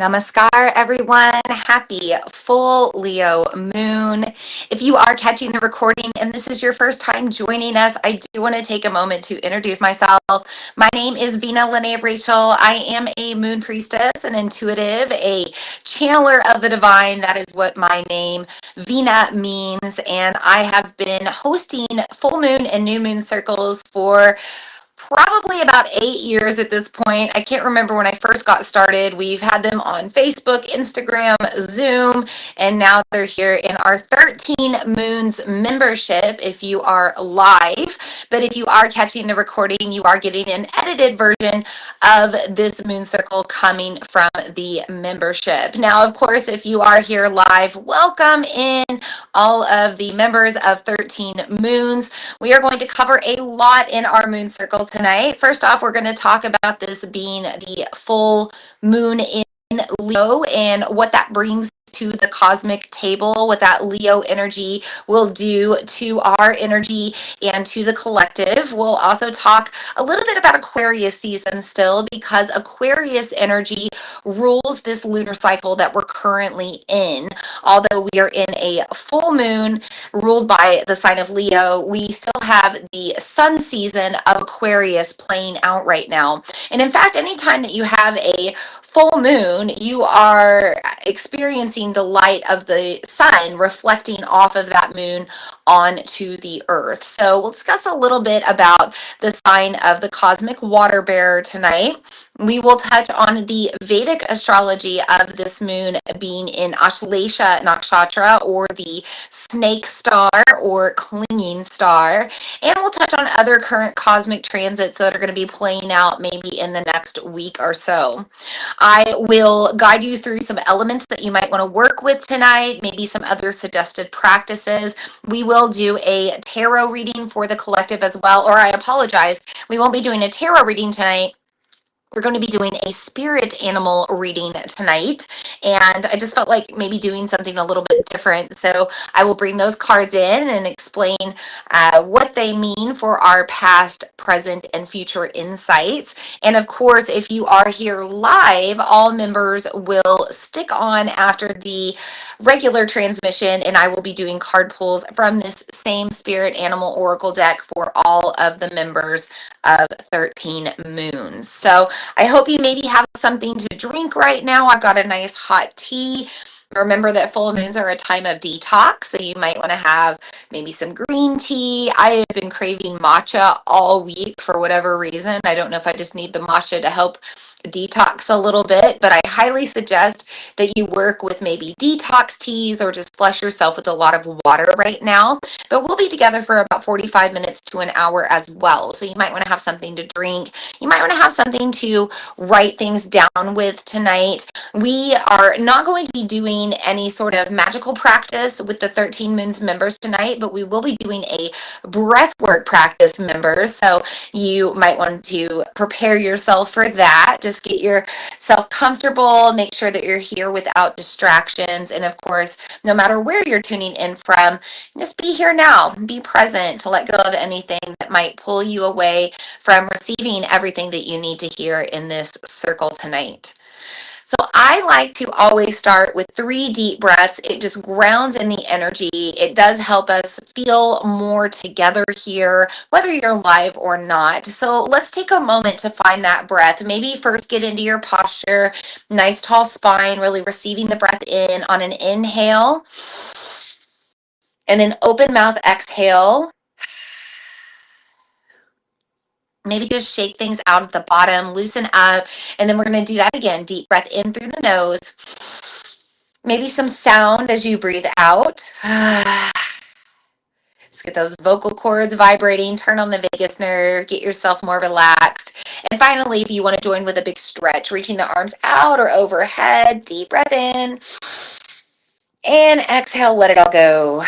Namaskar, everyone. Happy full Leo moon. If you are catching the recording and this is your first time joining us, I do want to take a moment to introduce myself. My name is Vina Lene Rachel. I am a moon priestess, an intuitive, a channeler of the divine. That is what my name Vina means. And I have been hosting full moon and new moon circles for probably about 8 years at this point. I can't remember when I first got started. We've had them on Facebook, Instagram, Zoom, and now they're here in our 13 Moons membership if you are live. But if you are catching the recording, you are getting an edited version of this moon circle coming from the membership. Now, of course, if you are here live, welcome in all of the members of 13 Moons. We are going to cover a lot in our moon circle tonight. First off, we're going to talk about this being the full moon in Leo and what that brings to the cosmic table, what that Leo energy will do to our energy and to the collective. We'll also talk a little bit about Aquarius season still, because Aquarius energy rules this lunar cycle that we're currently in. Although we are in a full moon ruled by the sign of Leo, we still have the sun season of Aquarius playing out right now. And in fact, anytime that you have a full moon, you are experiencing the light of the sun reflecting off of that moon onto the earth. So we'll discuss a little bit about the sign of the cosmic water bearer tonight. We will touch on the Vedic astrology of this moon being in Ashlesha Nakshatra, or the snake star or clinging star. And we'll touch on other current cosmic transits that are going to be playing out maybe in the next week or so. I will guide you through some elements that you might want to work with tonight, maybe some other suggested practices. We will do a tarot reading for the collective as well, or I apologize, we won't be doing a tarot reading tonight. We're going to be doing a spirit animal reading tonight, and I just felt like maybe doing something a little bit different. So I will bring those cards in and explain what they mean for our past, present, and future insights. And of course, if you are here live, all members will stick on after the regular transmission, and I will be doing card pulls from this same spirit animal oracle deck for all of the members of 13 Moons. So I hope you maybe have something to drink right now. I've got a nice hot tea. Remember that full moons are a time of detox, so you might want to have maybe some green tea. I have been craving matcha all week for whatever reason. I don't know if I just need the matcha to help detox a little bit, but I highly suggest that you work with maybe detox teas or just flush yourself with a lot of water right now. But we'll be together for about 45 minutes to an hour as well. So you might want to have something to drink. You might want to have something to write things down with tonight. We are not going to be doing any sort of magical practice with the 13 Moons members tonight, but we will be doing a breathwork practice, members. So you might want to prepare yourself for that. Just get yourself comfortable, make sure that you're here without distractions. And of course, no matter where you're tuning in from, just be here now, be present, to let go of anything that might pull you away from receiving everything that you need to hear in this circle tonight. So I like to always start with 3 deep breaths. It just grounds in the energy. It does help us feel more together here, whether you're live or not. So let's take a moment to find that breath. Maybe first get into your posture, nice tall spine, really receiving the breath in on an inhale. And then open mouth exhale. Maybe just shake things out at the bottom, loosen up, and then we're going to do that again. Deep breath in through the nose. Maybe some sound as you breathe out. Let's get those vocal cords vibrating, turn on the vagus nerve, get yourself more relaxed. And finally, if you want to join with a big stretch, reaching the arms out or overhead, deep breath in. And exhale, let it all go.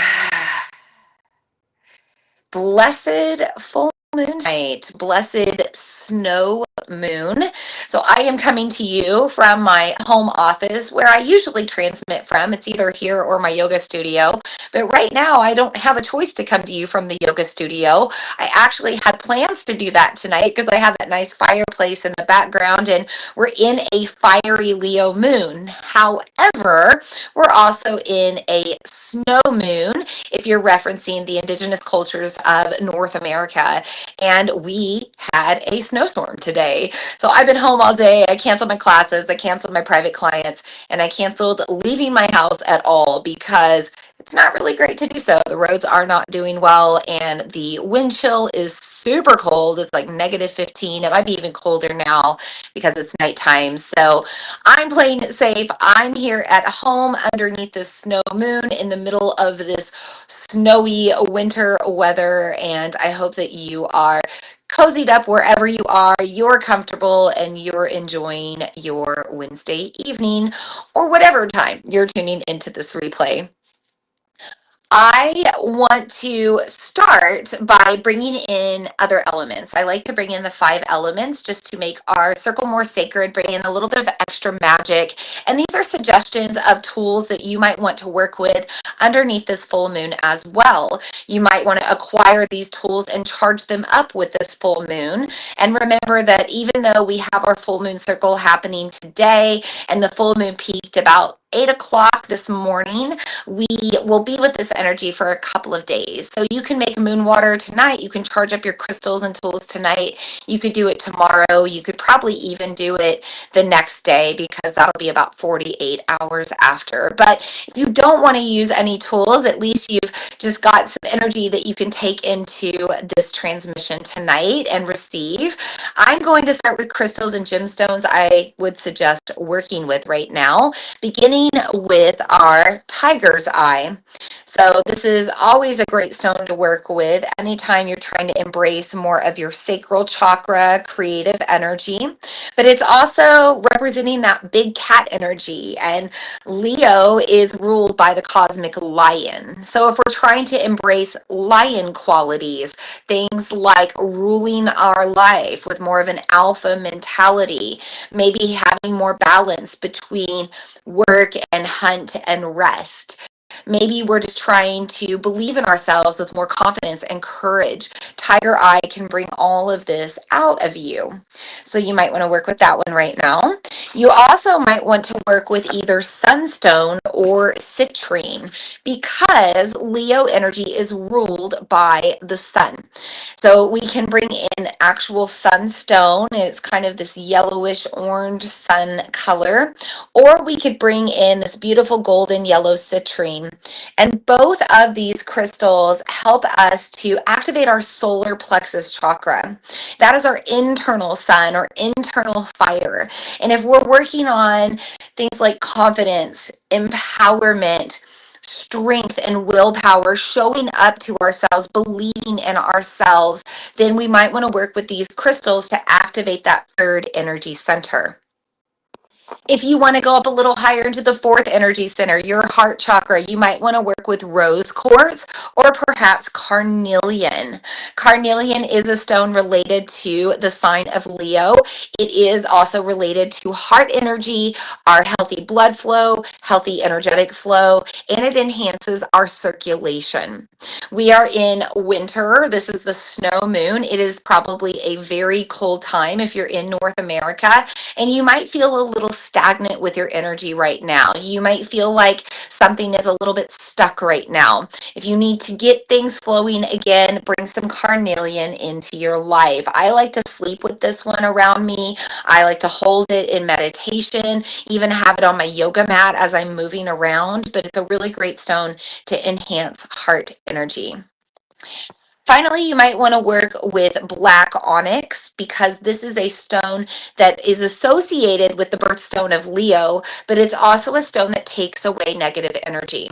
Blessed full moon night, blessed snow moon. So I am coming to you from my home office where I usually transmit from. It's either here or my yoga studio. But right now I don't have a choice to come to you from the yoga studio. I actually had plans to do that tonight because I have that nice fireplace in the background and we're in a fiery Leo moon. However, we're also in a snow moon if you're referencing the indigenous cultures of North America. And we had a snowstorm today. So I've been home all day. I canceled my classes, I canceled my private clients, and I canceled leaving my house at all because it's not really great to do so. The roads are not doing well, and the wind chill is super cold. It's like -15. It might be even colder now because it's nighttime. So I'm playing it safe. I'm here at home underneath the snow moon in the middle of this snowy winter weather, and I hope that you are cozied up wherever you are, you're comfortable, and you're enjoying your Wednesday evening or whatever time you're tuning into this replay. I want to start by bringing in other elements. I like to bring in the 5 elements just to make our circle more sacred, bring in a little bit of extra magic. And these are suggestions of tools that you might want to work with underneath this full moon as well. You might want to acquire these tools and charge them up with this full moon. And remember that even though we have our full moon circle happening today and the full moon peaked about 8 o'clock this morning, we will be with this energy for a couple of days. So you can make moon water tonight. You can charge up your crystals and tools tonight. You could do it tomorrow. You could probably even do it the next day because that'll be about 48 hours after. But if you don't want to use any tools, at least you've just got some energy that you can take into this transmission tonight and receive. I'm going to start with crystals and gemstones I would suggest working with right now, beginning with our tiger's eye. So this is always a great stone to work with anytime you're trying to embrace more of your sacral chakra, creative energy. But it's also representing that big cat energy. And Leo is ruled by the cosmic lion. So if we're trying to embrace lion qualities, things like ruling our life with more of an alpha mentality, maybe having more balance between work and hunt and rest. Maybe we're just trying to believe in ourselves with more confidence and courage. Tiger Eye can bring all of this out of you. So you might want to work with that one right now. You also might want to work with either sunstone or citrine because Leo energy is ruled by the sun. So we can bring in actual sunstone. It's kind of this yellowish orange sun color. Or we could bring in this beautiful golden yellow citrine. And both of these crystals help us to activate our solar plexus chakra. That is our internal sun or internal fire. And if we're working on things like confidence, empowerment, strength, and willpower, showing up to ourselves, believing in ourselves, then we might want to work with these crystals to activate that third energy center. If you want to go up a little higher into the fourth energy center, your heart chakra, you might want to work with rose quartz or perhaps carnelian. Carnelian is a stone related to the sign of Leo. It is also related to heart energy, our healthy blood flow, healthy energetic flow, and it enhances our circulation. We are in winter. This is the snow moon. It is probably a very cold time if you're in North America, and you might feel a little stagnant with your energy right now. You might feel like something is a little bit stuck right now. If you need to get things flowing again, bring some carnelian into your life. I like to sleep with this one around me. I like to hold it in meditation, even have it on my yoga mat as I'm moving around, but it's a really great stone to enhance heart energy. Finally, you might want to work with black onyx because this is a stone that is associated with the birthstone of Leo, but it's also a stone that takes away negative energy.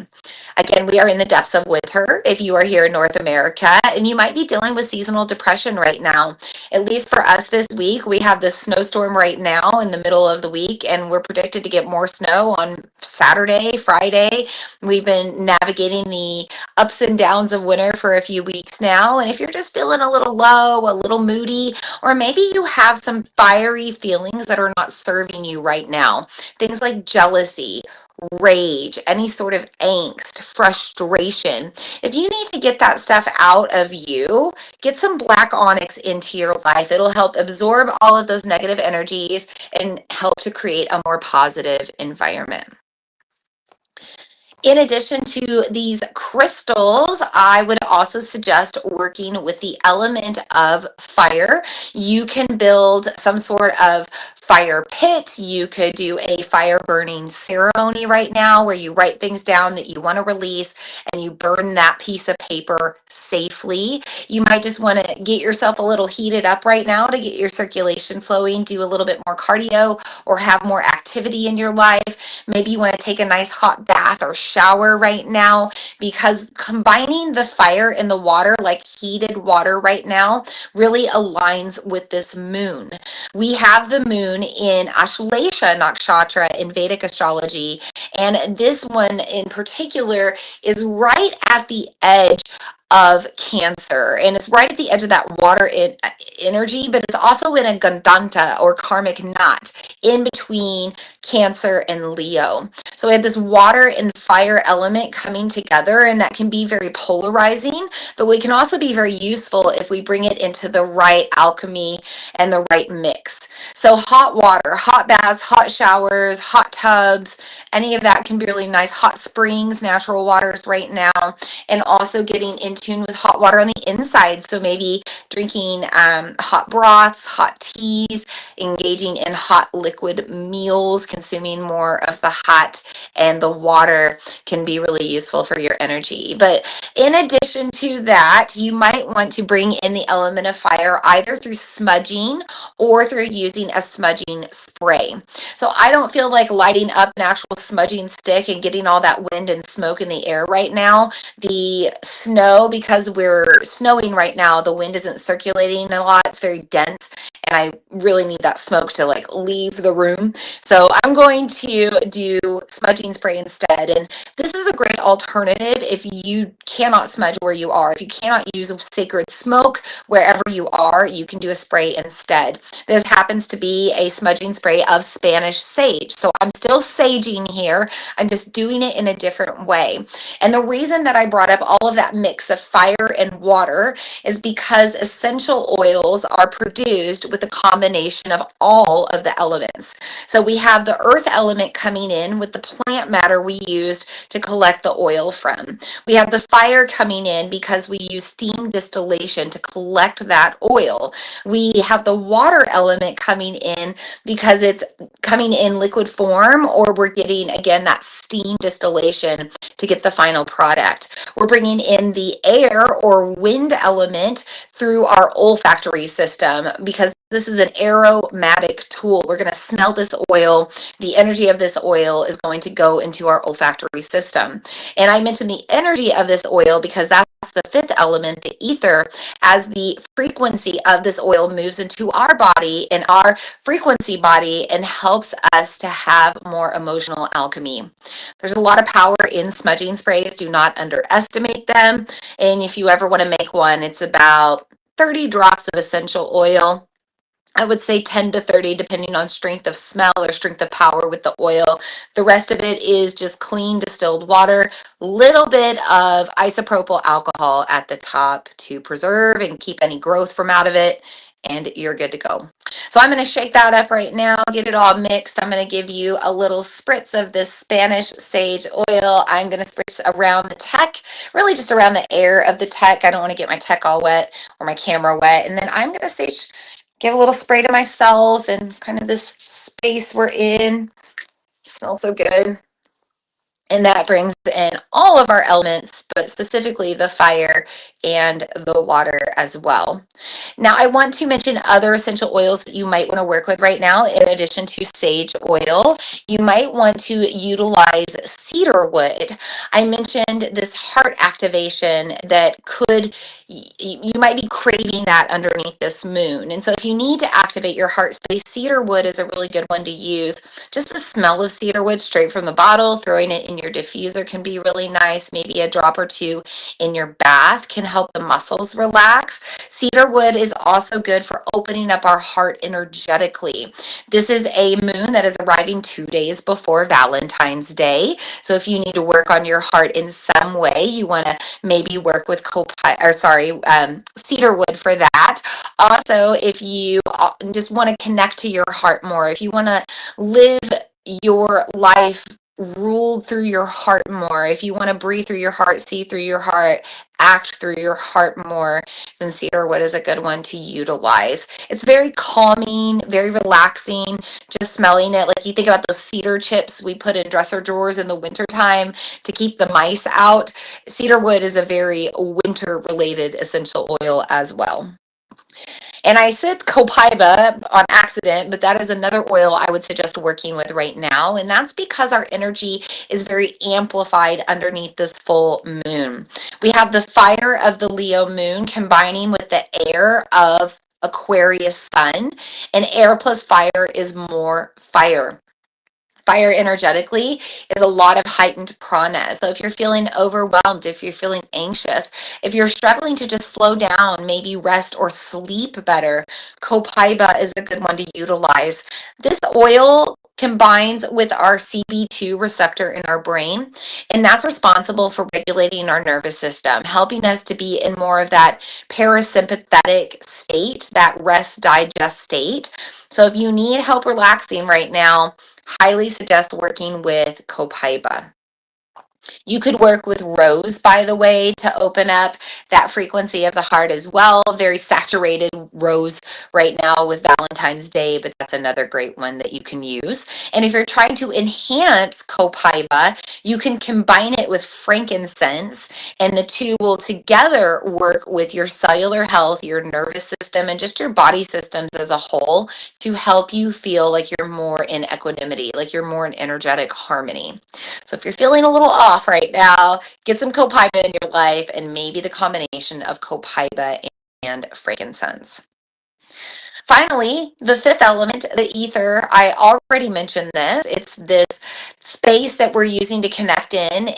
Again, we are in the depths of winter if you are here in North America, and you might be dealing with seasonal depression right now. At least for us this week, we have this snowstorm right now in the middle of the week, and we're predicted to get more snow on Saturday, Friday. We've been navigating the ups and downs of winter for a few weeks now. now. And if you're just feeling a little low, a little moody, or maybe you have some fiery feelings that are not serving you right now, things like jealousy, rage, any sort of angst, frustration. If you need to get that stuff out of you, get some black onyx into your life. It'll help absorb all of those negative energies and help to create a more positive environment. In addition to these crystals, I would also suggest working with the element of fire. You can build some sort of fire pit. You could do a fire burning ceremony right now where you write things down that you want to release and you burn that piece of paper safely. You might just want to get yourself a little heated up right now to get your circulation flowing, do a little bit more cardio or have more activity in your life. Maybe you want to take a nice hot bath or shower right now, because combining the fire and the water, like heated water right now, really aligns with this moon. We have the moon in Ashlesha Nakshatra in Vedic Astrology, and this one in particular is right at the edge of Cancer, and it's right at the edge of that water energy, but it's also in a Gandanta or karmic knot in between Cancer and Leo. So we have this water and fire element coming together, and that can be very polarizing, but we can also be very useful if we bring it into the right alchemy and the right mix. So hot water, hot baths, hot showers, hot tubs, any of that can be really nice. Hot springs, natural waters right now, and also getting in tune with hot water on the inside. So maybe drinking hot broths, hot teas, engaging in hot liquid meals, consuming more of the hot and the water can be really useful for your energy. But in addition to that, you might want to bring in the element of fire either through smudging or through using a smudging spray. So I don't feel like lighting up an actual smudging stick and getting all that wind and smoke in the air right now. The snow, because we're snowing right now, the wind isn't circulating a lot. It's very dense, and I really need that smoke to like leave the room. So I'm going to do smudging spray instead. And this is a great alternative if you cannot smudge where you are. If you cannot use sacred smoke wherever you are, you can do a spray instead. This happens to be a smudging spray of Spanish sage. So I'm still saging here. I'm just doing it in a different way. And the reason that I brought up all of that mix of fire and water is because essential oils are produced with a combination of all of the elements. So we have the earth element coming in with the plant matter we used to collect the oil from. We have the fire coming in because we use steam distillation to collect that oil. We have the water element coming in because it's coming in liquid form, or we're getting, again, that steam distillation to get the final product. We're bringing in the air or wind element through our olfactory system because this is an aromatic tool. We're going to smell this oil. The energy of this oil is going to go into our olfactory system. And I mentioned the energy of this oil because that's the fifth element, the ether, as the frequency of this oil moves into our body and our frequency body and helps us to have more emotional alchemy. There's a lot of power in smudging sprays. Do not underestimate them. And if you ever want to make one, it's about 30 drops of essential oil. I would say 10 to 30, depending on strength of smell or strength of power with the oil. The rest of it is just clean distilled water, little bit of isopropyl alcohol at the top to preserve and keep any growth from out of it, and you're good to go. So I'm going to shake that up right now, get it all mixed. I'm going to give you a little spritz of this Spanish sage oil. I'm going to spritz around the tech, really just around the air of the tech. I don't want to get my tech all wet or my camera wet. And then I'm going to sage, give a little spray to myself and kind of this space we're in. Smells so good. And that brings in all of our elements, but specifically the fire and the water as well. Now, I want to mention other essential oils that you might want to work with right now. In addition to sage oil, you might want to utilize cedar wood. I mentioned this heart activation that could you might be craving that underneath this moon. And so if you need to activate your heart space, cedar wood is a really good one to use. Just the smell of cedar wood straight from the bottle, throwing it in your diffuser can be really nice. Maybe a drop or two in your bath can help the muscles relax. Cedar wood is also good for opening up our heart energetically. This is a moon that is arriving 2 days before Valentine's Day. So if you need to work on your heart in some way, you want to maybe work with cedar wood for that. Also, if you just want to connect to your heart more, if you want to live your life ruled through your heart more, if you want to breathe through your heart, see through your heart, act through your heart more, then cedar wood is a good one to utilize. It's very calming, very relaxing, just smelling it. Like you think about those cedar chips we put in dresser drawers in the wintertime to keep the mice out. Cedar wood is a very winter related essential oil as well. And I said copaiba on accident, but that is another oil I would suggest working with right now. And that's because our energy is very amplified underneath this full moon. We have the fire of the Leo moon combining with the air of Aquarius sun, and air plus fire is more fire. Fire energetically is a lot of heightened prana. So if you're feeling overwhelmed, if you're feeling anxious, if you're struggling to just slow down, maybe rest or sleep better, copaiba is a good one to utilize. This oil combines with our CB2 receptor in our brain, and that's responsible for regulating our nervous system, helping us to be in more of that parasympathetic state, that rest digest state. So if you need help relaxing right now, highly suggest working with copaiba. You could work with rose, by the way, to open up that frequency of the heart as well. Very saturated rose right now with Valentine's Day, but that's another great one that you can use. And if you're trying to enhance copaiba, you can combine it with frankincense, and the two will together work with your cellular health, your nervous system, and just your body systems as a whole to help you feel like you're more in equanimity, like you're more in energetic harmony. So if you're feeling a little off right now, get some copaiba in your life, and maybe the combination of copaiba and frankincense. Finally, the fifth element, the ether, I already mentioned this. It's this space that we're using to connect in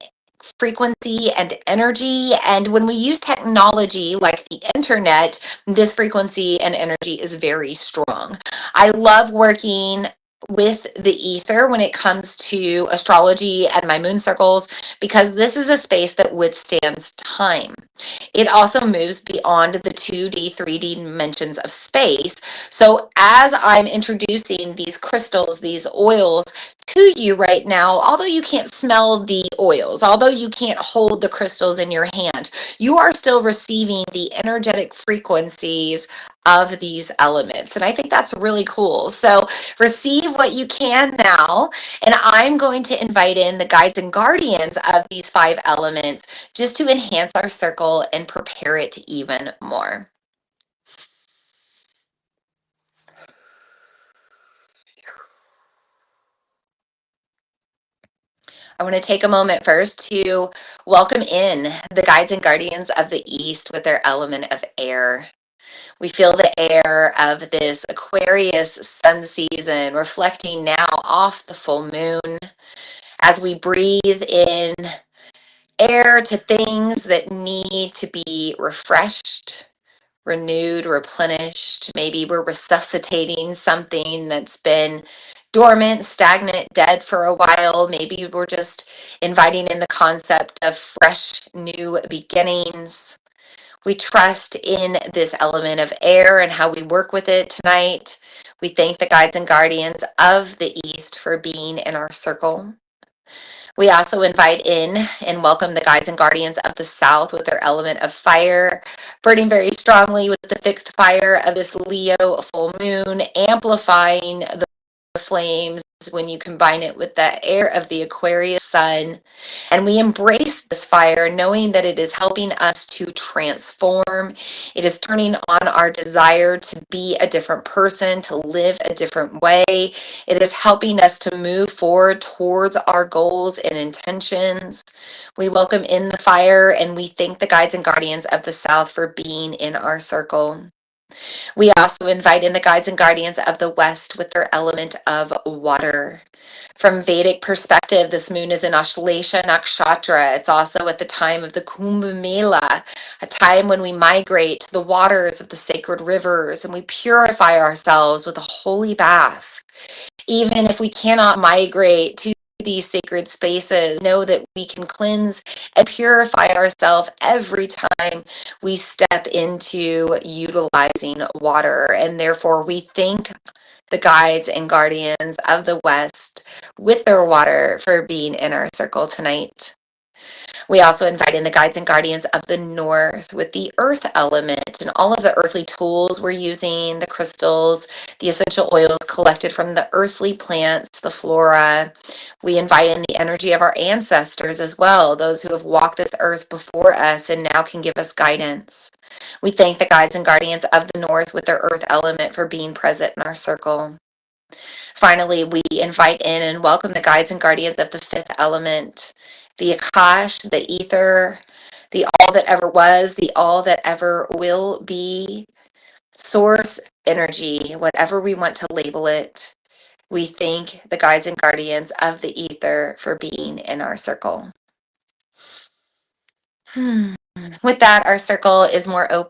frequency and energy. And when we use technology like the internet, this frequency and energy is very strong. I love working with the ether when it comes to astrology and my moon circles because this is a space that withstands time. It also moves beyond the 2D, 3D dimensions of space. So as I'm introducing these crystals, these oils to you right now, although you can't smell the oils, although you can't hold the crystals in your hand, you are still receiving the energetic frequencies of these elements. And I think that's really cool. So receive what you can now. And I'm going to invite in the guides and guardians of these 5 elements just to enhance our circle and prepare it even more. I want to take a moment first to welcome in the guides and guardians of the East with their element of air. We feel the air of this Aquarius sun season reflecting now off the full moon as we breathe in air to things that need to be refreshed, renewed, replenished. Maybe we're resuscitating something that's been dormant, stagnant, dead for a while. Maybe we're just inviting in the concept of fresh, new beginnings. We trust in this element of air and how we work with it tonight. We thank the guides and guardians of the East for being in our circle. We also invite in and welcome the guides and guardians of the South with their element of fire, burning very strongly with the fixed fire of this Leo full moon, amplifying the flames when you combine it with the air of the Aquarius sun. And we embrace this fire, knowing that it is helping us to transform. It is turning on our desire to be a different person, to live a different way. It is helping us to move forward towards our goals and intentions. We welcome in the fire and we thank the guides and guardians of the South for being in our circle. We also invite in the guides and guardians of the West with their element of water. From Vedic perspective, this moon is in Ashlesha Nakshatra. It's also at the time of the Kumbh Mela, a time when we migrate to the waters of the sacred rivers and we purify ourselves with a holy bath. Even if we cannot migrate to these sacred spaces, know that we can cleanse and purify ourselves every time we step into utilizing water. And therefore, we thank the guides and guardians of the West with their water for being in our circle tonight. We also invite in the guides and guardians of the North with the earth element and all of the earthly tools we're using, the crystals, the essential oils collected from the earthly plants, the flora. We invite in the energy of our ancestors as well, those who have walked this earth before us and now can give us guidance. We thank the guides and guardians of the North with their earth element for being present in our circle. Finally, we invite in and welcome the guides and guardians of the fifth element, the Akash, the ether, the all that ever was, the all that ever will be, source energy, whatever we want to label it. We thank the guides and guardians of the ether for being in our circle. With that, our circle is more open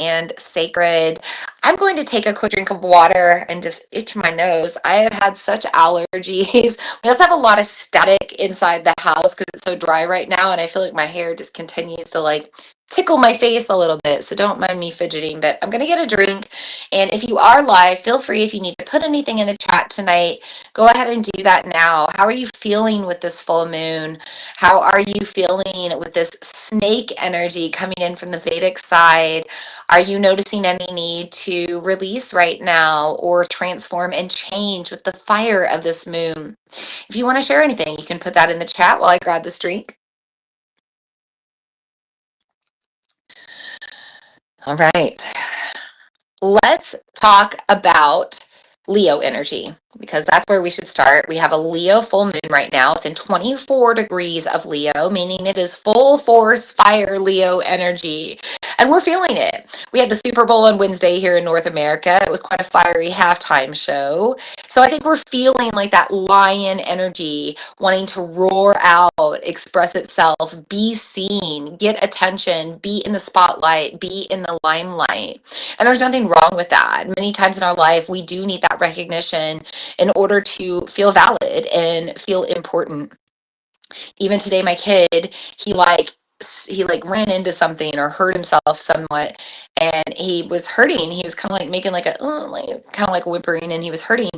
and sacred. I'm going to take a quick drink of water and just itch my nose. I have had such allergies. We also have a lot of static inside the house because it's so dry right now, and I feel like my hair just continues to like tickle my face a little bit, so don't mind me fidgeting, but I'm gonna get a drink. And if you are live, feel free, if you need to put anything in the chat tonight, go ahead and do that now. How are you feeling with this full moon? How are you feeling with this snake energy coming in from the Vedic side? Are you noticing any need to release right now or transform and change with the fire of this moon? If you want to share anything, you can put that in the chat while I grab this drink. All right. Let's talk about Leo energy because that's where we should start. We have a Leo full moon right now. It's in 24 degrees of Leo, meaning it is full force fire Leo energy. And we're feeling it. We had the Super Bowl on Wednesday here in North America. It was quite a fiery halftime show. So I think we're feeling like that lion energy, wanting to roar out, express itself, be seen, get attention, be in the spotlight, be in the limelight. And there's nothing wrong with that. Many times in our life, we do need that recognition in order to feel valid and feel important. Even today, my kid, he ran into something or hurt himself somewhat, and he was hurting. He was kind of like making like a kind of like whimpering, and he was hurting.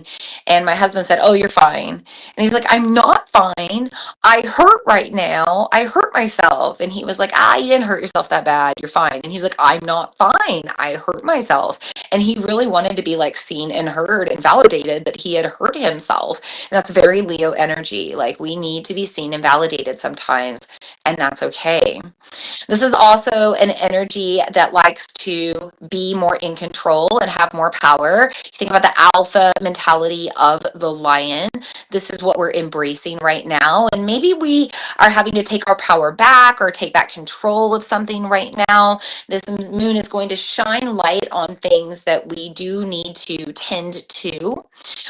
And my husband said, "Oh, you're fine." And he's like, "I'm not fine. I hurt right now. I hurt myself." And he was like, "Ah, you didn't hurt yourself that bad. You're fine." And he was like, "I'm not fine. I hurt myself." And he really wanted to be like seen and heard and validated that he had hurt himself. And that's very Leo energy. Like we need to be seen and validated sometimes, and that's okay. This is also an energy that likes to be more in control and have more power. You think about the alpha mentality of the lion. This is what we're embracing right now. And maybe we are having to take our power back or take back control of something right now. This moon is going to shine light on things that we do need to tend to.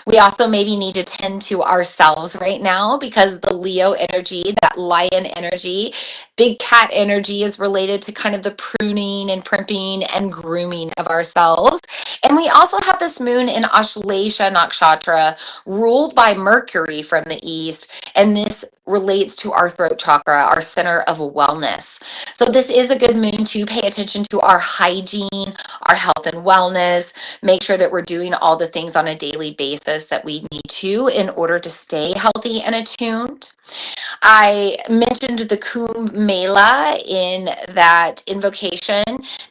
We also maybe need to tend to ourselves right now because the Leo energy, that lion energy, big cat energy is related to kind of the pruning and primping and grooming of ourselves. And we also have this moon in Ashlesha Nakshatra, ruled by Mercury from the east. And this relates to our throat chakra, our center of wellness. So this is a good moon to pay attention to our hygiene, our health and wellness, make sure that we're doing all the things on a daily basis that we need to in order to stay healthy and attuned. I mentioned the Kumbh Mela in that invocation.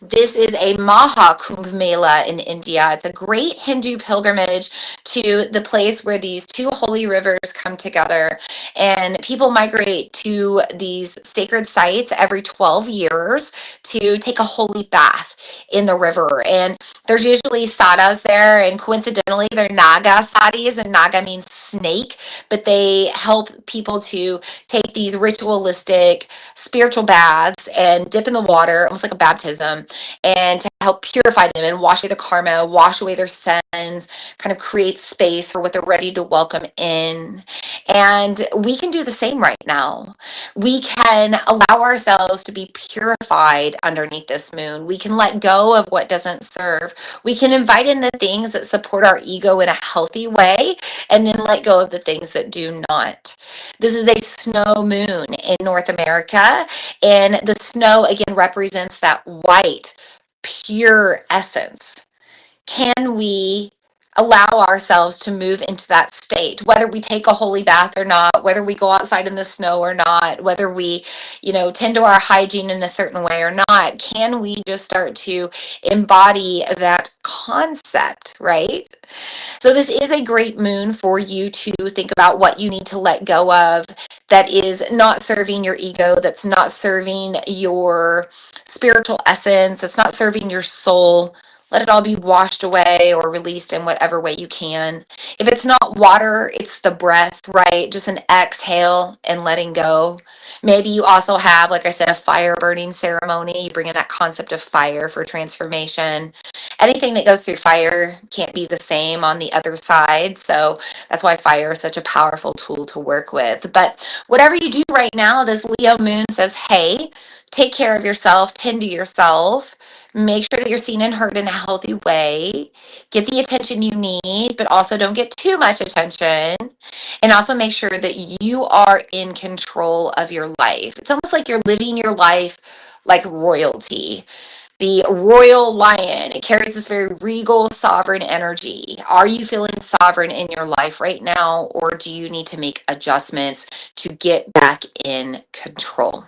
This is a Maha Kumbh Mela in India. It's a great Hindu pilgrimage to the place where these two holy rivers come together. And people migrate to these sacred sites every 12 years to take a holy bath in the river. And there's usually sadhas there, and coincidentally, they're Naga sadhis, and Naga means snake, but they help people to take these ritualistic spiritual baths and dip in the water, almost like a baptism, and to help purify them and wash away the karma, wash away their sins, kind of create space for what they're ready to welcome in. And we can do the same right now. We can allow ourselves to be purified underneath this moon. We can let go of what doesn't serve. We can invite in the things that support our ego in a healthy way, and then let go of the things that do not. This is a snow moon in North America, and the snow again represents that white, pure essence. Can we allow ourselves to move into that state, whether we take a holy bath or not, whether we go outside in the snow or not, whether we, tend to our hygiene in a certain way or not? Can we just start to embody that concept, right? So this is a great moon for you to think about what you need to let go of that is not serving your ego, that's not serving your spiritual essence, that's not serving your soul. Let it all be washed away or released in whatever way you can. If it's not water, it's the breath, right? Just an exhale and letting go. Maybe you also have, like I said, a fire burning ceremony. You bring in that concept of fire for transformation. Anything that goes through fire can't be the same on the other side. So that's why fire is such a powerful tool to work with. But whatever you do right now, this Leo moon says, hey, take care of yourself, tend to yourself, make sure that you're seen and heard in a healthy way, get the attention you need, but also don't get too much attention. And also make sure that you are in control of your life. It's almost like you're living your life like royalty. The royal lion, it carries this very regal, sovereign energy. Are you feeling sovereign in your life right now, or do you need to make adjustments to get back in control?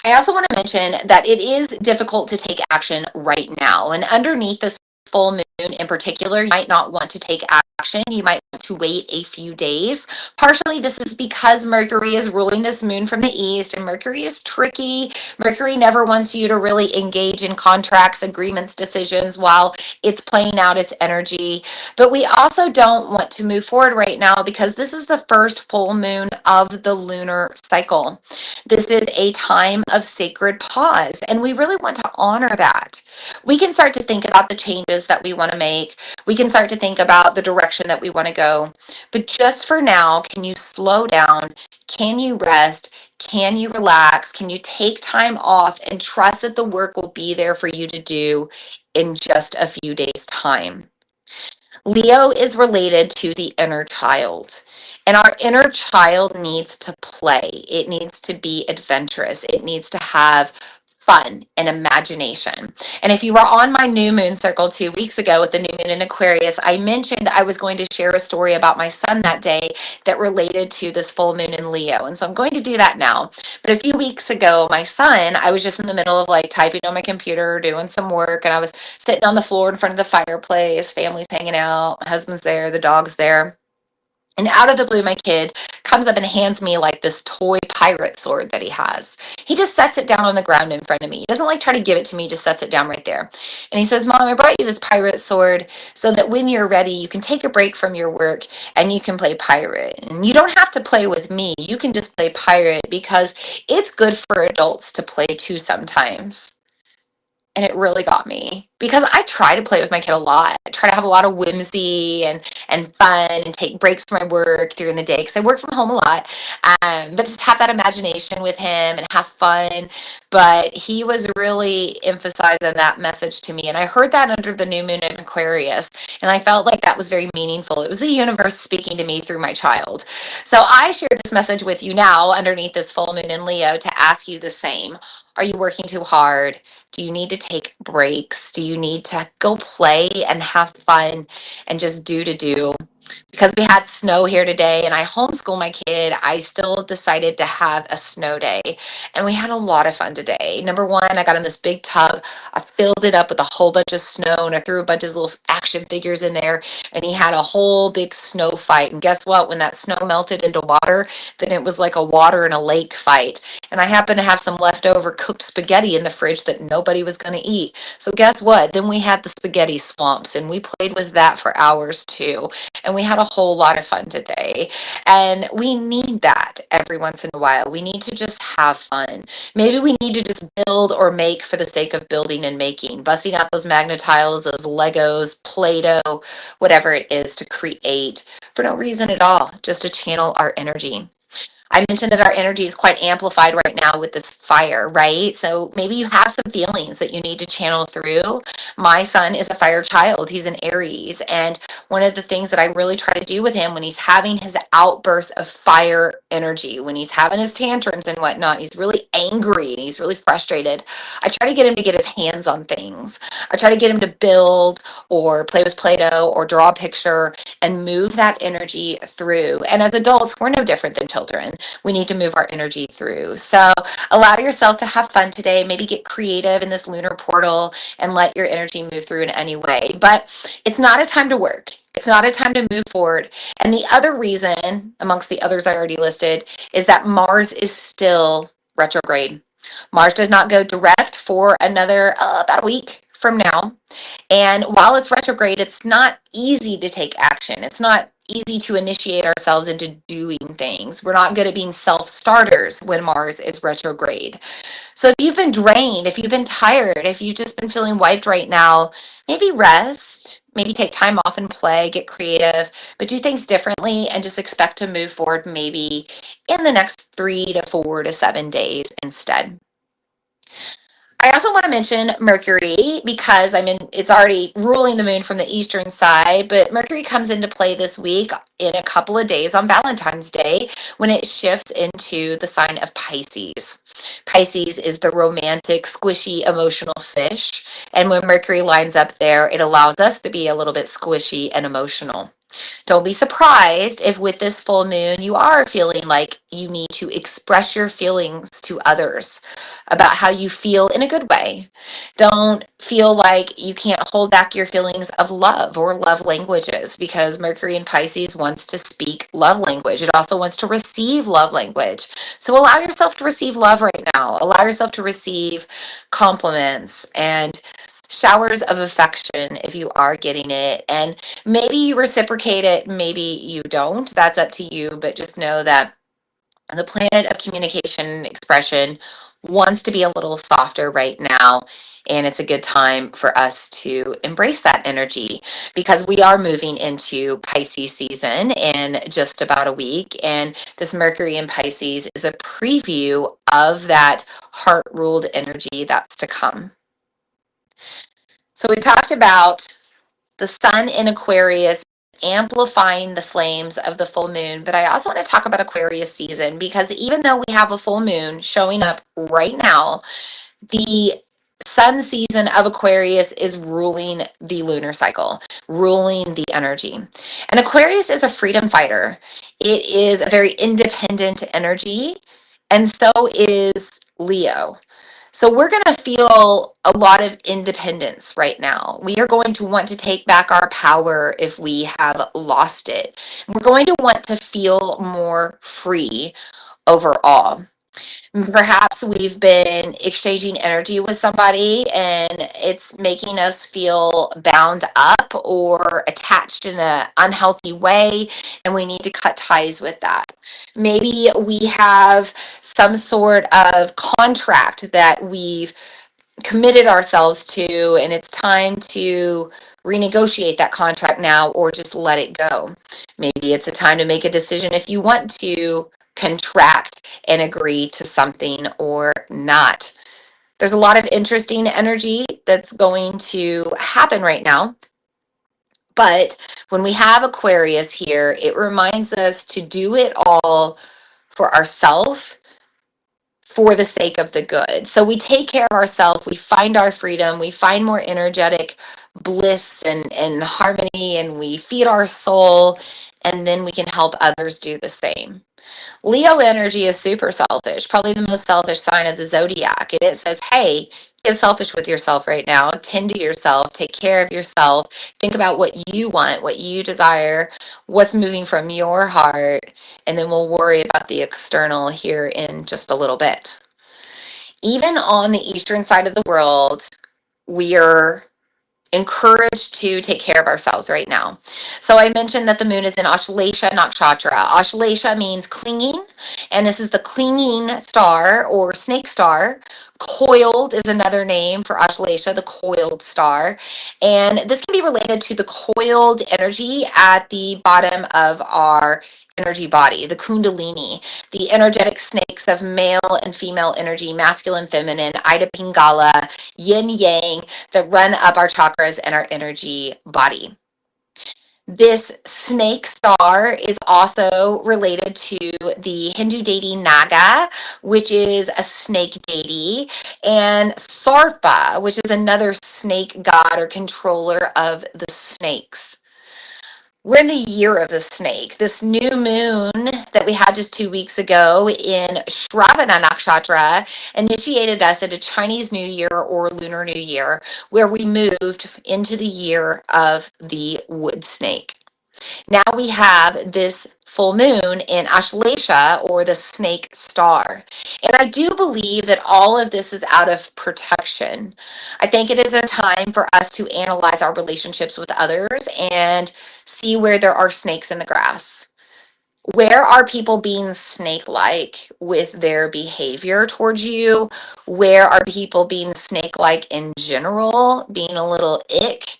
I also want to mention that it is difficult to take action right now. And underneath this full moon in particular, you might not want to take action. You might want to wait a few days. Partially, this is because Mercury is ruling this moon from the east, and Mercury is tricky. Mercury never wants you to really engage in contracts, agreements, decisions while it's playing out its energy. But we also don't want to move forward right now because this is the first full moon of the lunar cycle. This is a time of sacred pause, and we really want to honor that. We can start to think about the changes that we want to make. We can start to think about the direction that we want to go. But just for now, can you slow down? Can you rest? Can you relax? Can you take time off and trust that the work will be there for you to do in just a few days' time? Leo is related to the inner child. And our inner child needs to play. It needs to be adventurous. It needs to have fun and imagination. And if you were on my new moon circle 2 weeks ago with the new moon in Aquarius, I mentioned I was going to share a story about my son that day that related to this full moon in Leo. And so I'm going to do that now. But a few weeks ago, my son, I was just in the middle of like typing on my computer, doing some work, and I was sitting on the floor in front of the fireplace, family's hanging out, my husband's there, the dog's there. And out of the blue, my kid comes up and hands me like this toy pirate sword that he has. He just sets it down on the ground in front of me. He doesn't like try to give it to me, just sets it down right there. And he says, Mom, I brought you this pirate sword so that when you're ready, you can take a break from your work and you can play pirate. And you don't have to play with me. You can just play pirate because it's good for adults to play too sometimes. And it really got me because I try to play with my kid a lot. I try to have a lot of whimsy and fun and take breaks from my work during the day because I work from home a lot. But just have that imagination with him and have fun. But he was really emphasizing that message to me. And I heard that under the new moon in Aquarius. And I felt like that was very meaningful. It was the universe speaking to me through my child. So I shared this message with you now underneath this full moon in Leo to ask you the same. Are you working too hard? Do you need to take breaks? Do you need to go play and have fun and just do to do? Because we had snow here today and I homeschool my kid, I still decided to have a snow day. And we had a lot of fun today. Number one, I got in this big tub. I filled it up with a whole bunch of snow and I threw a bunch of little action figures in there. And he had a whole big snow fight. And guess what? When that snow melted into water, then it was like a water in a lake fight. And I happened to have some leftover cooked spaghetti in the fridge that nobody was going to eat. So guess what? Then we had the spaghetti swamps and we played with that for hours too. And we had a whole lot of fun today. And we need that every once in a while. We need to just have fun. Maybe we need to just build or make for the sake of building and making, busting out those magnet tiles, those Legos, Play-Doh, whatever it is to create for no reason at all, just to channel our energy. I mentioned that our energy is quite amplified right now with this fire, right? So maybe you have some feelings that you need to channel through. My son is a fire child. He's an Aries. And one of the things that I really try to do with him when he's having his outbursts of fire energy, when he's having his tantrums and whatnot, he's really angry and he's really frustrated. I try to get him to get his hands on things. I try to get him to build or play with Play-Doh or draw a picture and move that energy through. And as adults, we're no different than children. We need to move our energy through. So allow yourself to have fun today. Maybe get creative in this lunar portal and let your energy move through in any way. But it's not a time to work. It's not a time to move forward. And the other reason, amongst the others I already listed, is that Mars is still retrograde. Mars does not go direct for another about a week from now. And while it's retrograde, it's not easy to take action. It's not easy to initiate ourselves into doing things. We're not good at being self-starters when Mars is retrograde. So if you've been drained, if you've been tired, if you've just been feeling wiped right now, maybe rest, maybe take time off and play, get creative, but do things differently and just expect to move forward maybe in the next 3 to 4 to 7 days instead. I also want to mention Mercury because it's already ruling the moon from the eastern side, but Mercury comes into play this week in a couple of days on Valentine's Day when it shifts into the sign of Pisces. Pisces is the romantic, squishy, emotional fish. And when Mercury lines up there, it allows us to be a little bit squishy and emotional. Don't be surprised if with this full moon you are feeling like you need to express your feelings to others about how you feel in a good way. Don't feel like you can't hold back your feelings of love or love languages because Mercury in Pisces wants to speak love language. It also wants to receive love language. So allow yourself to receive love right now. Allow yourself to receive compliments and showers of affection if you are getting it. And maybe you reciprocate it, maybe you don't. That's up to you. But just know that the planet of communication and expression wants to be a little softer right now. And it's a good time for us to embrace that energy because we are moving into Pisces season in just about a week. And this Mercury in Pisces is a preview of that heart ruled energy that's to come. So we talked about the sun in Aquarius amplifying the flames of the full moon, but I also want to talk about Aquarius season because even though we have a full moon showing up right now, the sun season of Aquarius is ruling the lunar cycle, ruling the energy. And Aquarius is a freedom fighter. It is a very independent energy, and so is Leo. So we're going to feel a lot of independence right now. We are going to want to take back our power if we have lost it. We're going to want to feel more free overall. Perhaps we've been exchanging energy with somebody and it's making us feel bound up or attached in an unhealthy way, and we need to cut ties with that. Maybe we have some sort of contract that we've committed ourselves to, and it's time to renegotiate that contract now or just let it go. Maybe it's a time to make a decision if you want to contract and agree to something or not. There's a lot of interesting energy that's going to happen right now. But when we have Aquarius here, it reminds us to do it all for ourselves, for the sake of the good. So we take care of ourselves, we find our freedom, we find more energetic bliss and harmony, and we feed our soul, and then we can help others do the same. Leo energy is super selfish, probably the most selfish sign of the zodiac. And it says, hey, get selfish with yourself right now. Tend to yourself, take care of yourself, think about what you want, what you desire, what's moving from your heart, and then we'll worry about the external here in just a little bit. Even on the eastern side of the world, we are encouraged to take care of ourselves right now. So I mentioned that the moon is in Ashlesha Nakshatra. Ashlesha means clinging, and this is the clinging star or snake star. Coiled is another name for Ashlesha, the coiled star. And this can be related to the coiled energy at the bottom of our energy body, the Kundalini, the energetic snakes of male and female energy, masculine, feminine, Ida Pingala, yin yang, that run up our chakras and our energy body. This snake star is also related to the Hindu deity Naga, which is a snake deity, and Sarpa, which is another snake god or controller of the snakes. We're in the year of the snake. This new moon that we had just 2 weeks ago in Shravana Nakshatra initiated us into Chinese New Year or Lunar New Year, where we moved into the year of the wood snake. Now we have this full moon in Ashlesha, or the snake star. And I do believe that all of this is out of protection. I think it is a time for us to analyze our relationships with others and see where there are snakes in the grass. Where are people being snake-like with their behavior towards you? Where are people being snake-like in general, being a little ick?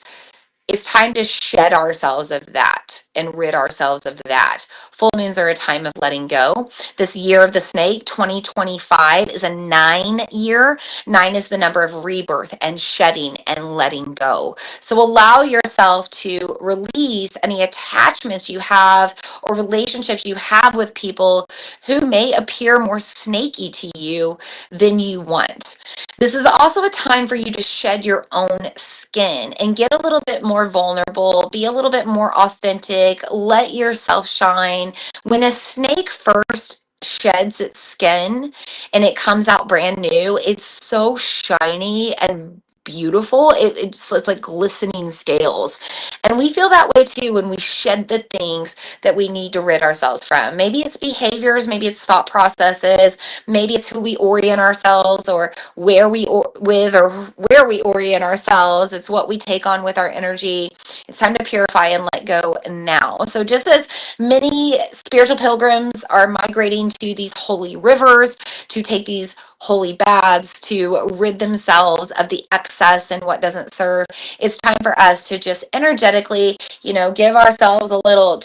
It's time to shed ourselves of that and rid ourselves of that. Full moons are a time of letting go. This year of the snake, 2025, is a 9 year. 9 is the number of rebirth and shedding and letting go. So allow yourself to release any attachments you have or relationships you have with people who may appear more snaky to you than you want. This is also a time for you to shed your own skin and get a little bit more vulnerable, be a little bit more authentic, let yourself shine. When a snake first sheds its skin and it comes out brand new, it's so shiny and beautiful. It's like glistening scales. And we feel that way too when we shed the things that we need to rid ourselves from. Maybe it's behaviors, maybe it's thought processes, maybe it's who we orient ourselves or where we where we orient ourselves. It's what we take on with our energy. It's time to purify and let go now. So just as many spiritual pilgrims are migrating to these holy rivers to take these holy baths to rid themselves of the excess and what doesn't serve, it's time for us to just energetically, give ourselves a little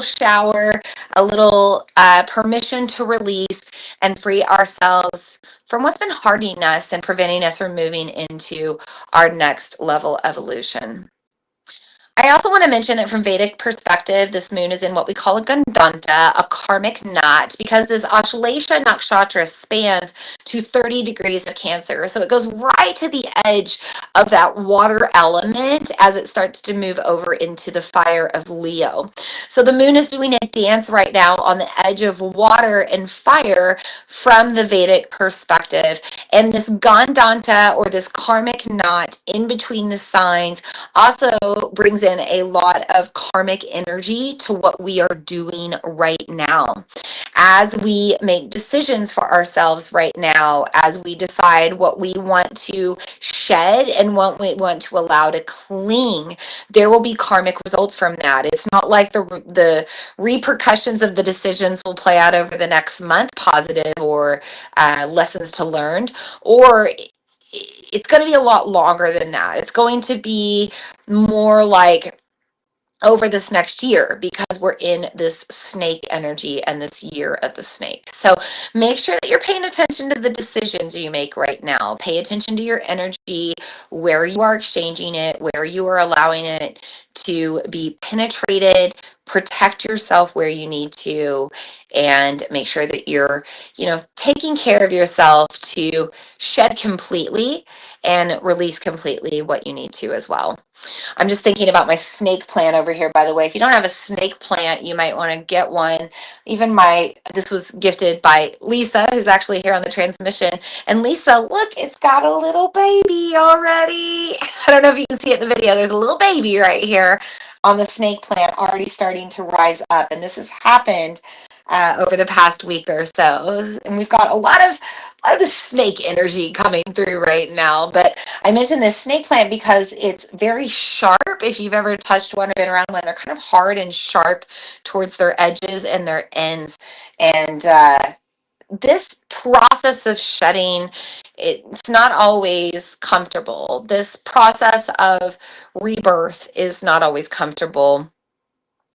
shower, a little permission to release and free ourselves from what's been hardening us and preventing us from moving into our next level evolution. I also want to mention that from Vedic perspective, this moon is in what we call a Gandanta, a karmic knot, because this Ashlesha Nakshatra spans to 30 degrees of Cancer. So it goes right to the edge of that water element as it starts to move over into the fire of Leo. So the moon is doing a dance right now on the edge of water and fire from the Vedic perspective. And this Gandanta, or this karmic knot in between the signs, also brings in a lot of karmic energy to what we are doing right now. As we make decisions for ourselves right now, as we decide what we want to shed and what we want to allow to cling, there will be karmic results from that. It's not like the repercussions of the decisions will play out over the next month, positive or lessons to learn, or it's going to be a lot longer than that. It's going to be more like over this next year, because we're in this snake energy and this year of the snake. So make sure that you're paying attention to the decisions you make right now. Pay attention to your energy, where you are exchanging it, where you are allowing it to be penetrated, protect yourself where you need to, and make sure that you're, taking care of yourself to shed completely and release completely what you need to as well. I'm just thinking about my snake plant over here, by the way. If you don't have a snake plant, you might want to get one. Even this was gifted by Lisa, who's actually here on the transmission. And Lisa, look, it's got a little baby already. I don't know if you can see it in the video. There's a little baby right here on the snake plant already starting to rise up. And this has happened over the past week or so. And we've got a lot of the snake energy coming through right now. But I mentioned this snake plant because it's very sharp. If you've ever touched one or been around one, they're kind of hard and sharp towards their edges and their ends. And this process of shedding, it's not always comfortable. This process of rebirth is not always comfortable.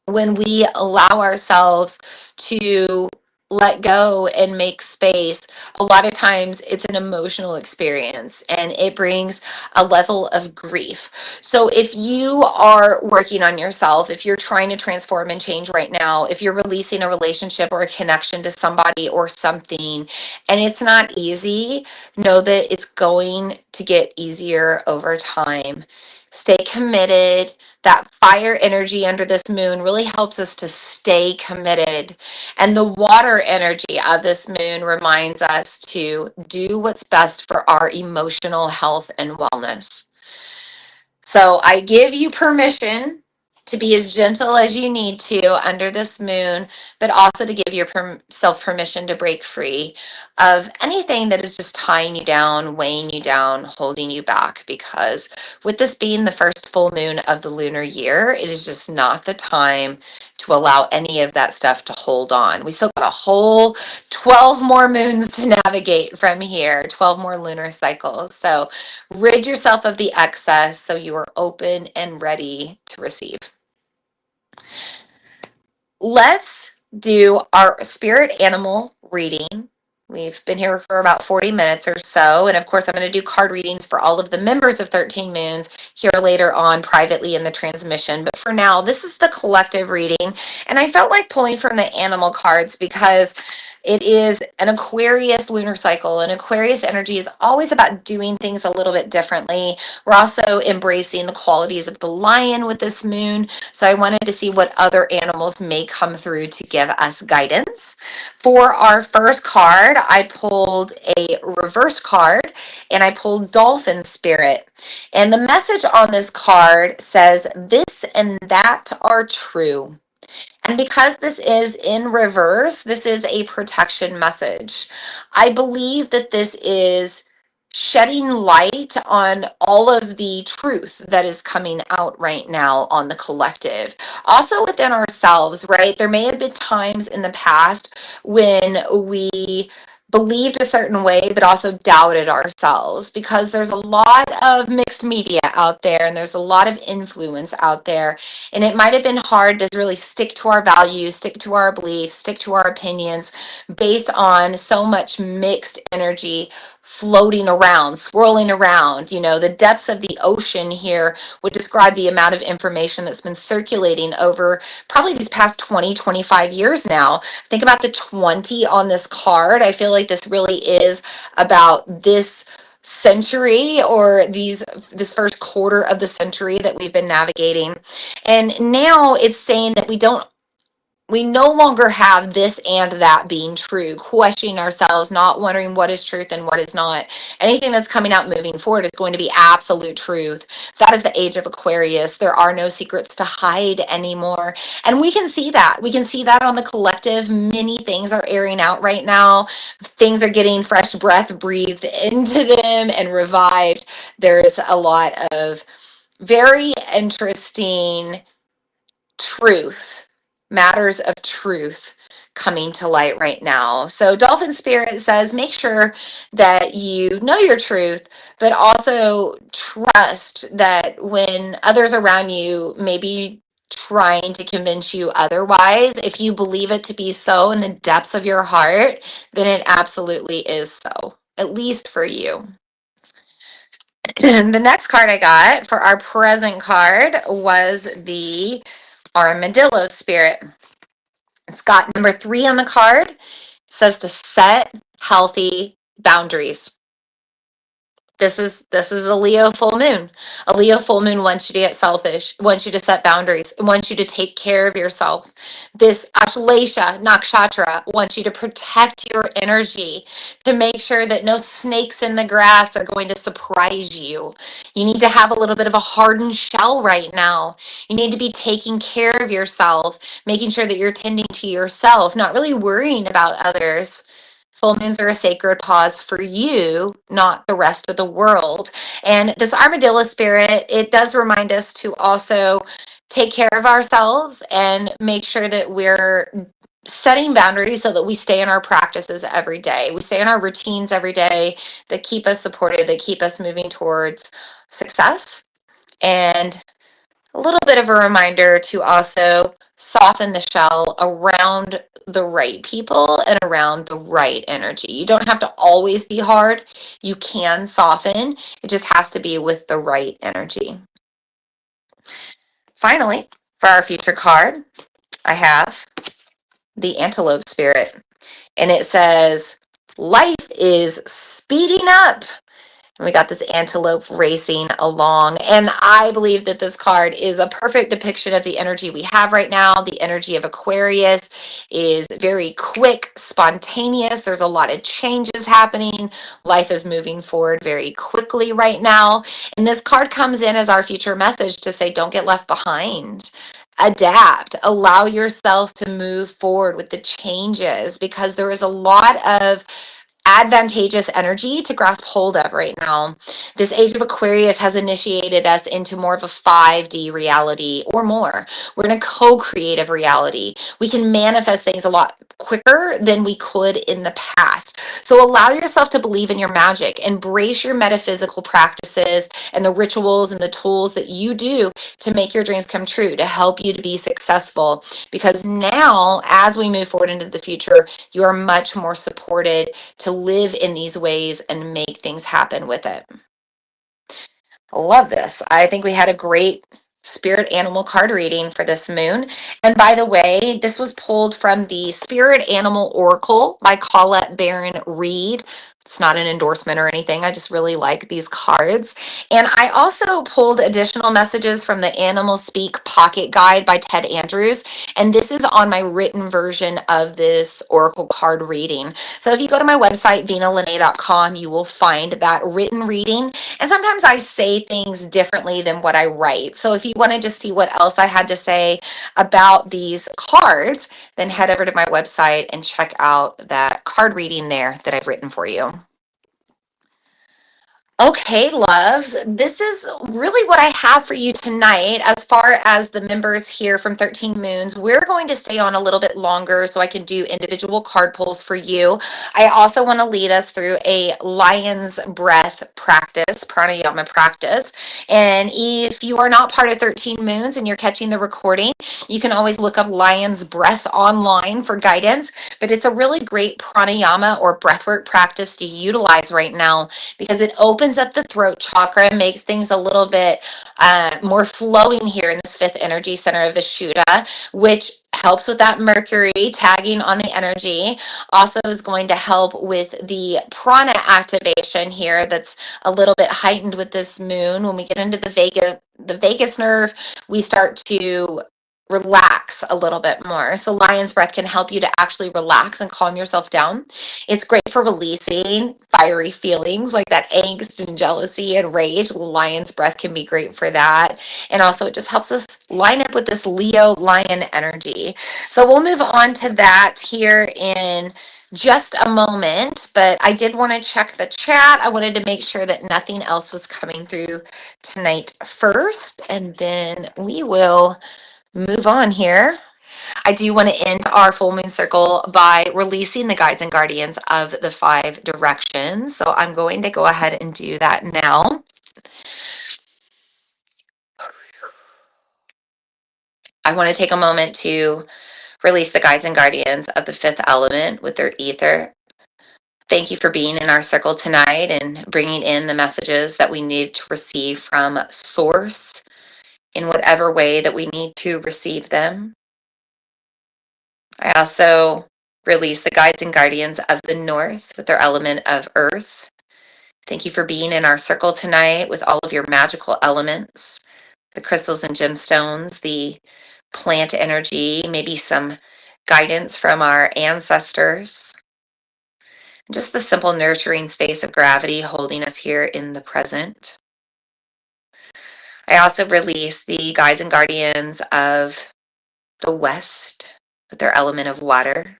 When we allow ourselves to let go and make space, a lot of times it's an emotional experience and it brings a level of grief. So if you are working on yourself, if you're trying to transform and change right now, if you're releasing a relationship or a connection to somebody or something, and it's not easy, know that it's going to get easier over time. Stay committed. That fire energy under this moon really helps us to stay committed. And the water energy of this moon reminds us to do what's best for our emotional health and wellness. So I give you permission to be as gentle as you need to under this moon, but also to give yourself permission to break free of anything that is just tying you down, weighing you down, holding you back. Because with this being the first full moon of the lunar year, it is just not the time to allow any of that stuff to hold on. We still got a whole 12 more moons to navigate from here, 12 more lunar cycles. So rid yourself of the excess so you are open and ready to receive. Let's do our spirit animal reading. We've been here for about 40 minutes or so. And of course, I'm going to do card readings for all of the members of 13 Moons here later on privately in the transmission. But for now, this is the collective reading. And I felt like pulling from the animal cards because it is an Aquarius lunar cycle, and Aquarius energy is always about doing things a little bit differently. We're also embracing the qualities of the lion with this moon. So I wanted to see what other animals may come through to give us guidance. For our first card, I pulled a reverse card and I pulled Dolphin Spirit. And the message on this card says, "This and that are true." And because this is in reverse, this is a protection message. I believe that this is shedding light on all of the truth that is coming out right now on the collective. Also within ourselves, right? There may have been times in the past when we believed a certain way, but also doubted ourselves, because there's a lot of mixed media out there and there's a lot of influence out there. And it might have been hard to really stick to our values, stick to our beliefs, stick to our opinions based on so much mixed energy floating around, swirling around. The depths of the ocean here would describe the amount of information that's been circulating over probably these past 20, 25 years now. Think about the 20 on this card. I feel like this really is about this century, or this first quarter of the century that we've been navigating. And now it's saying that we no longer have this and that being true, questioning ourselves, not wondering what is truth and what is not. Anything that's coming out moving forward is going to be absolute truth. That is the age of Aquarius. There are no secrets to hide anymore. And we can see that. We can see that on the collective. Many things are airing out right now. Things are getting fresh breath breathed into them and revived. There's a lot of very interesting truth, matters of truth coming to light right now. So Dolphin Spirit says, make sure that you know your truth, but also trust that when others around you may be trying to convince you otherwise, if you believe it to be so in the depths of your heart, then it absolutely is so, at least for you. And the next card I got for our present card was the Armadillo spirit. It's got number 3 on the card. It says to set healthy boundaries. This is a Leo full moon. A Leo full moon wants you to get selfish, wants you to set boundaries, wants you to take care of yourself. This Ashlesha Nakshatra wants you to protect your energy, to make sure that no snakes in the grass are going to surprise you. You need to have a little bit of a hardened shell right now. You need to be taking care of yourself, making sure that you're tending to yourself, not really worrying about others. Full moons are a sacred pause for you, not the rest of the world. And this armadillo spirit, it does remind us to also take care of ourselves and make sure that we're setting boundaries so that we stay in our practices every day. We stay in our routines every day that keep us supported, that keep us moving towards success. And a little bit of a reminder to also soften the shell around the right people and around the right energy. You don't have to always be hard. You can soften. It just has to be with the right energy. Finally, for our future card, I have the antelope spirit. And it says, life is speeding up. And we got this antelope racing along. And I believe that this card is a perfect depiction of the energy we have right now. The energy of Aquarius is very quick, spontaneous. There's a lot of changes happening. Life is moving forward very quickly right now. And this card comes in as our future message to say, don't get left behind. Adapt, allow yourself to move forward with the changes, because there is a lot of advantageous energy to grasp hold of right now. This age of Aquarius has initiated us into more of a 5D reality or more. We're in a co-creative reality. We can manifest things a lot quicker than we could in the past. So allow yourself to believe in your magic. Embrace your metaphysical practices and the rituals and the tools that you do to make your dreams come true, to help you to be successful. Because now, as we move forward into the future, you are much more supported to live in these ways and make things happen with it. I love this. I think we had a great spirit animal card reading for this moon. And by the way, this was pulled from the Spirit Animal Oracle by Colette Baron Reed. It's not an endorsement or anything. I just really like these cards. And I also pulled additional messages from the Animal Speak Pocket Guide by Ted Andrews. And this is on my written version of this Oracle card reading. So if you go to my website, vinalene.com, you will find that written reading. And sometimes I say things differently than what I write. So if you want to just see what else I had to say about these cards, then head over to my website and check out that card reading there that I've written for you. Okay, loves, this is really what I have for you tonight. As far as the members here from 13 Moons, we're going to stay on a little bit longer so I can do individual card pulls for you. I also want to lead us through a lion's breath practice, pranayama practice. And if you are not part of 13 Moons and you're catching the recording, you can always look up lion's breath online for guidance. But it's a really great pranayama or breathwork practice to utilize right now, because it opens up the throat chakra and makes things a little bit more flowing here in this 5th energy center of Vishuddha, which helps with that Mercury tagging on the energy. Also is going to help with the prana activation here that's a little bit heightened with this moon. When we get into the vagus nerve, we start to relax a little bit more. So lion's breath can help you to actually relax and calm yourself down. It's great for releasing fiery feelings like that angst and jealousy and rage. Lion's breath can be great for that. And also it just helps us line up with this Leo lion energy. So we'll move on to that here in just a moment, but I did want to check the chat. I wanted to make sure that nothing else was coming through tonight first, and then we will move on here. I do want to end our full moon circle by releasing the guides and guardians of the 5 directions. So I'm going to go ahead and do that now. I want to take a moment to release the guides and guardians of the 5th element with their ether. Thank you for being in our circle tonight and bringing in the messages that we need to receive from Source in whatever way that we need to receive them. I also release the guides and guardians of the north with their element of earth. Thank you for being in our circle tonight with all of your magical elements, the crystals and gemstones, the plant energy, maybe some guidance from our ancestors, just the simple nurturing space of gravity holding us here in the present. I also release the guides and guardians of the west with their element of water.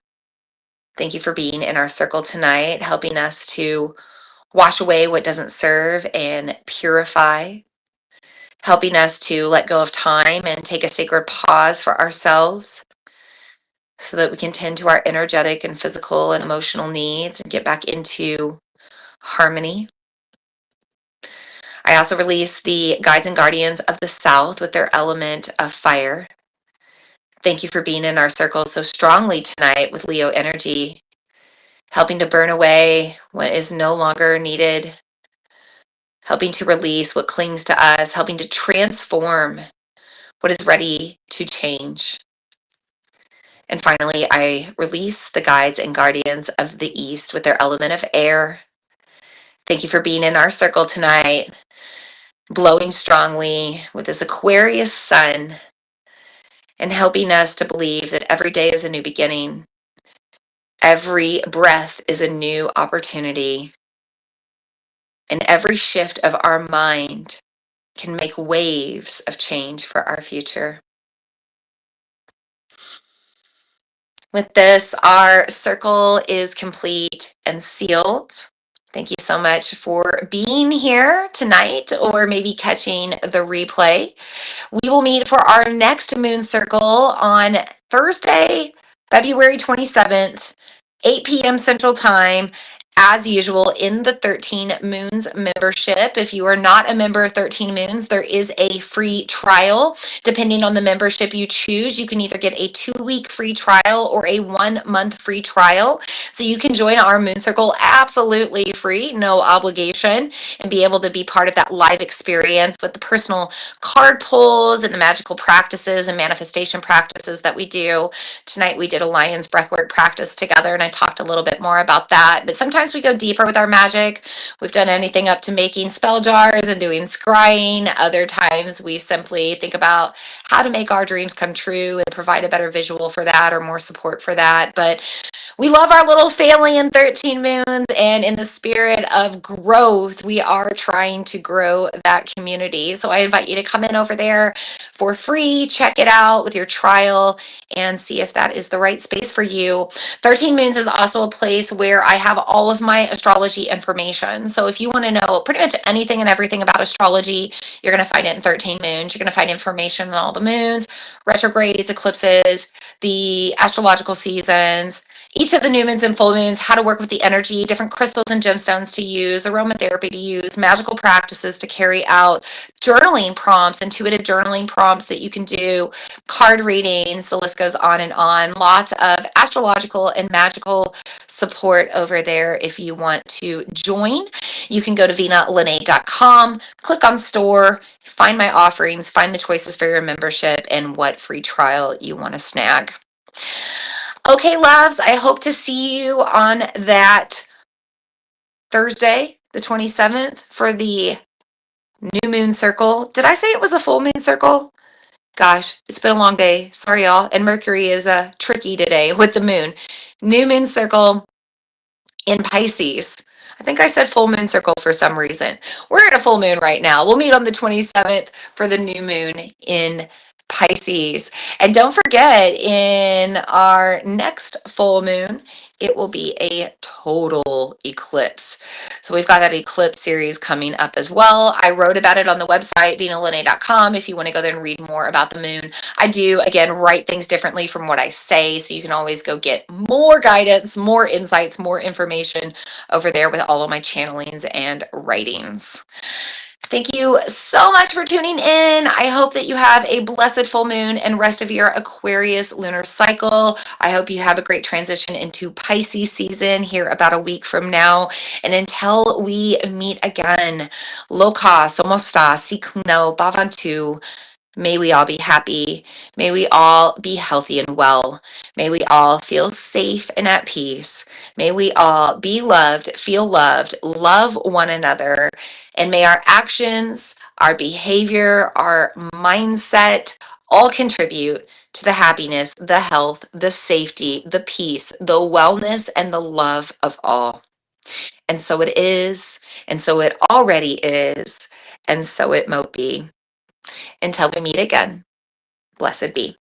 Thank you for being in our circle tonight, helping us to wash away what doesn't serve and purify, helping us to let go of time and take a sacred pause for ourselves so that we can tend to our energetic and physical and emotional needs and get back into harmony. I also release the guides and guardians of the south with their element of fire. Thank you for being in our circle so strongly tonight with Leo energy, helping to burn away what is no longer needed, helping to release what clings to us, helping to transform what is ready to change. And finally, I release the guides and guardians of the east with their element of air. Thank you for being in our circle tonight, blowing strongly with this Aquarius sun and helping us to believe that every day is a new beginning. Every breath is a new opportunity. And every shift of our mind can make waves of change for our future. With this, our circle is complete and sealed. Thank you so much for being here tonight or maybe catching the replay. We will meet for our next moon circle on Thursday, February 27th, 8 p.m. Central Time, as usual, in the 13 Moons membership. If you are not a member of 13 Moons, there is a free trial. Depending on the membership you choose, you can either get a 2-week free trial or a 1-month free trial. So you can join our Moon Circle absolutely free, no obligation, and be able to be part of that live experience with the personal card pulls and the magical practices and manifestation practices that we do. Tonight we did a lion's breathwork practice together, and I talked a little bit more about that. But sometimes we go deeper with our magic. We've done anything up to making spell jars and doing scrying. Other times we simply think about how to make our dreams come true and provide a better visual for that or more support for that. But we love our little family in 13 Moons, and in the spirit of growth, we are trying to grow that community. So I invite you to come in over there for free, check it out with your trial, and see if that is the right space for you. 13 Moons is also a place where I have all of my astrology information. So if you want to know pretty much anything and everything about astrology, you're going to find it in 13 Moons. You're going to find information on all the moons, retrogrades, eclipses, the astrological seasons, each of the new moons and full moons, how to work with the energy, different crystals and gemstones to use, aromatherapy to use, magical practices to carry out, journaling prompts, intuitive journaling prompts that you can do, card readings, the list goes on and on. Lots of astrological and magical support over there if you want to join. You can go to VinaLene.com, click on store, find my offerings, find the choices for your membership, and what free trial you want to snag. Okay, loves, I hope to see you on that Thursday, the 27th, for the new moon circle. Did I say it was a full moon circle? Gosh, it's been a long day. Sorry, y'all. And Mercury is tricky today with the moon. New moon circle in Pisces. I think I said full moon circle for some reason. We're in a full moon right now. We'll meet on the 27th for the new moon in Pisces. And don't forget, in our next full moon, it will be a total eclipse. So we've got that eclipse series coming up as well. I wrote about it on the website, vinalene.com, if you want to go there and read more about the moon. I do, again, write things differently from what I say, so you can always go get more guidance, more insights, more information over there with all of my channelings and writings. Thank you so much for tuning in. I hope that you have a blessed full moon and rest of your Aquarius lunar cycle. I hope you have a great transition into Pisces season here about a week from now. And until we meet again, Loka, Somosta, Sikuno, Bavantu, May we all be happy. May we all be healthy and well. May we all feel safe and at peace. May we all be loved, feel loved, love one another. And may our actions, our behavior, our mindset all contribute to the happiness, the health, the safety, the peace, the wellness, and the love of all. And so it is, and so it already is, and so it mote be. Until we meet again, blessed be.